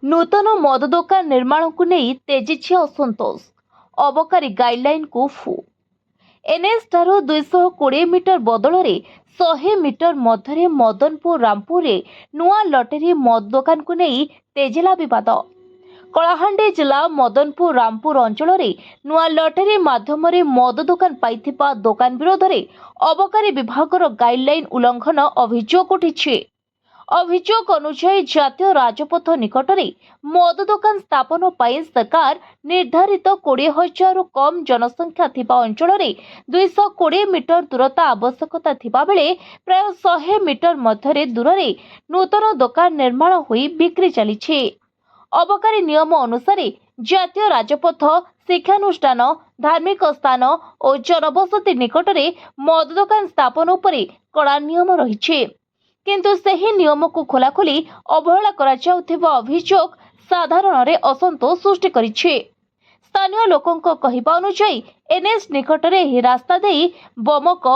नूतन मद दोकान निर्माण को नहीं तेजी असंतोष अबकारी गाइडलाइन को फू एनएच ठारू 220 मीटर बदल 100 मीटर मध्य मदनपुर रामपुर रे नुआ लटेरी मद दोकान को नहीं तेजिला विवाद। कलाहांडी जिला मदनपुर रामपुर अंचल नुआ लटेरी माध्यम मद दोकान पाइथिबा दोकान विरोध में अबकारी विभाग गाइडलाइन उल्लंघन अभियोग उठी। अभियोग अनुसार जातीय राजपथ निकट में मद दोकान स्थापन पर सरकार निर्धारित 20,000 कम जनसंख्या थिबा अंचल 220 मीटर दूरता आवश्यकता थिबा बेले प्राय 100 मीटर मध्य दूर में नूतन दोकान निर्माण होई बिक्री चली। अबकारी नियम अनुसार जातीय राजपथ शिक्षानुष्ठान धार्मिक स्थान और जनबसति निकट में मद दोकान स्थापन पर कड़ा नियम रही किंतु सही नियम को खोलाखोली अवहेला कराଯାଉଥିବା अभियोग साधारण असंतोष सृष्टि करिछि। स्थानीय लोकों कहवा अनुसार एनएच निकट में रास्ता दे बमक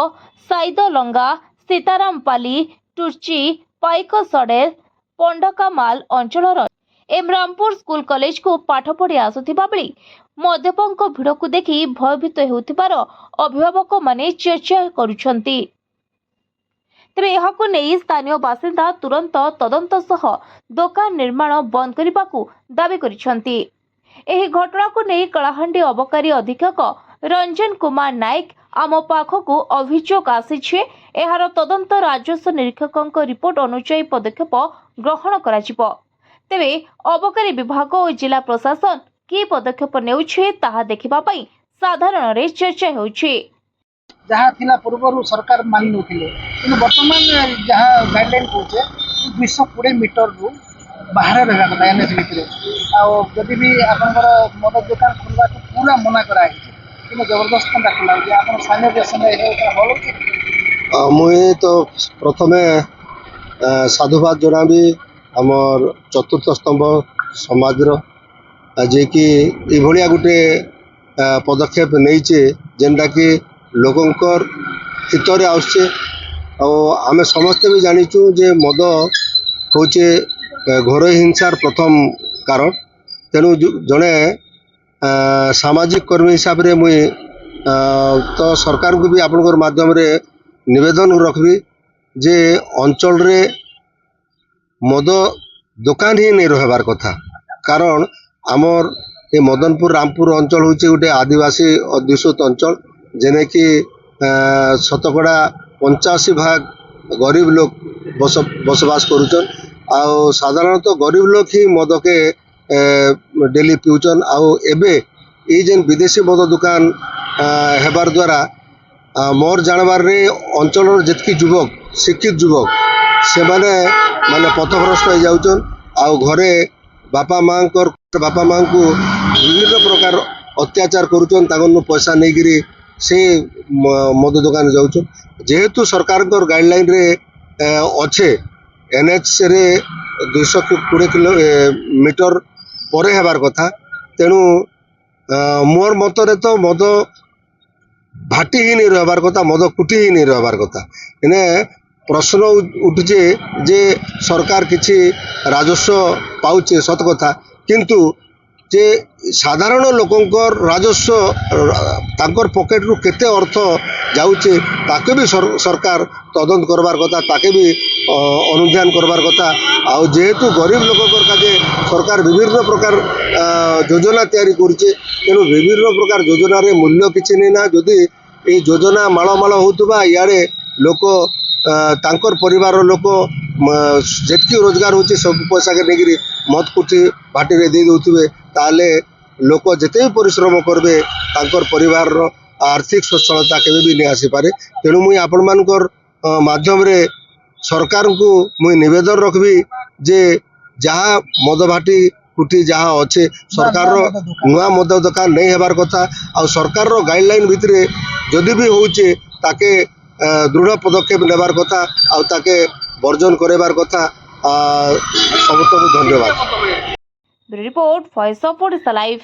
साइदलंगा सीतारामपाली टुर्ची पाइक सडेल पंडकामाल अंचल एमरामपुर स्कूल कॉलेज को पाठ पढ़ी आसुथिबा बेले मद्यपंक भिड़ को देखि भयभीत हेउथिबार अभिभावक माने चर्चा करुछंती। तेरे यहां नहीं स्थानीय बासिंदा तुरंत तदंत सह दोकान निर्माण बंद करने को दावी करिसेंती। एही घटना को नहीं कलाहांडी अबकारी अधीक्षक रंजन कुमार नायक आम पाखक अभियोग आसीछे। एहार तदंत राजस्व निरीक्षक रिपोर्ट अनुसार पदक्षेप ग्रहण कराजिबो। तेबे अबकारी विभाग और जिला प्रशासन की पदक्षेप नेउछे ताहा देखिबा पई साधारण रे चर्चा होउछे। जहाँ थिला पूर्व सरकार मानि नथिले कि वर्तमान जहाँ गाइडलाइन कहे 220 मीटर रु बाहर रहा कथा एनएच भितर आदि भी आपंकर मद दुकान खोलवा पूरा मना कराई कि जबरदस्त खोला आप स्थानीय भल मुई तो प्रथमे साधुवाद जनाबी आमर चतुर्थ स्तंभ समाज जे कि ये गोटे पदक्षेप नहीं जेनटा कि लोकंकर हितरे आसचे आम समस्ते भी जानीचु जे मद हूँ घोर हिंसार प्रथम कारण। तेणु जड़े सामाजिक कर्मी हिसाब से मुई तो सरकार को भी आपनकर माध्यम रे निवेदन रखबी जे अंचल रे मद दुकान ही नहीं रहबार कथा। कारण आमर ये मदनपुर रामपुर अंचल हूँ गोटे आदिवासी अध्युषित अंचल जेने कि शतकड़ा 85% गरीब लोग बसवास करुचन। आउ साधारणतः गरीब लोग ही मद के डेली पिउचन। आउ एबे ये जेन विदेशी मद दुकान हेबार द्वारा मोर जानबार रे अंचल जितकी युवक शिक्षित युवक से माने पथभ्रष्ट हो जाउचन। आउ घरे बापा माँ को विभिन्न प्रकार अत्याचार करुचन ताकन पैसा नहीं गिरी से मद दुकान जाउछन। जेहेतु सरकार गाइडलाइन रे अच्छे एनएच रे 220 मीटर परे हेबार कथा। तेणु मोर मतरे तो मद भाटी ही नहीं रहबार कथा मद कुटी ही नहीं रहबार कथा। इने प्रश्न उठुचे जे सरकार किछि राजस्व पाउचे सत कथा किंतु जे साधारण लोकंकर राजस्व तांकर पॉकेट रु केते अर्थ जाउचे ताके भी सरकार तदंत करबार कथा ताके भी अनुध्यान करबार कथा। आउ जेहेतु गरीब लोकंकर काजे सरकार विभिन्न प्रकार योजना तैयारी करुचे तेणु विभिन्न प्रकार योजना रे मूल्य किछि नै ना। जदि ए योजना माळ होतबा यारे लोक तांकर परिवार लोक जेतकी रोजगार होचे सब पैसा के नेगिरी मद कुटी भाटी रे दे दउथिबे ताले लोक जेते परिश्रम करबे तांकर परिवार रो आर्थिक सच्छलता केबे भी नहीं आसी पारे। तेणु मुई आपण मानकर माध्यम रे सरकार को मुई निवेदन रखबी जे जहाँ मद भाटी कुटी जहाँ अच्छे सरकार रो नुआ मद दुकान नहीं हेबार कथा। आ सरकार रो गाइडलाइन भितरे जदि भी होचे ताके दृढ़ पदक्षेप नेबार कथा आ ताके वर्जन करेबार कथा। समस्त धन्यवाद। Report voice of Odisha live.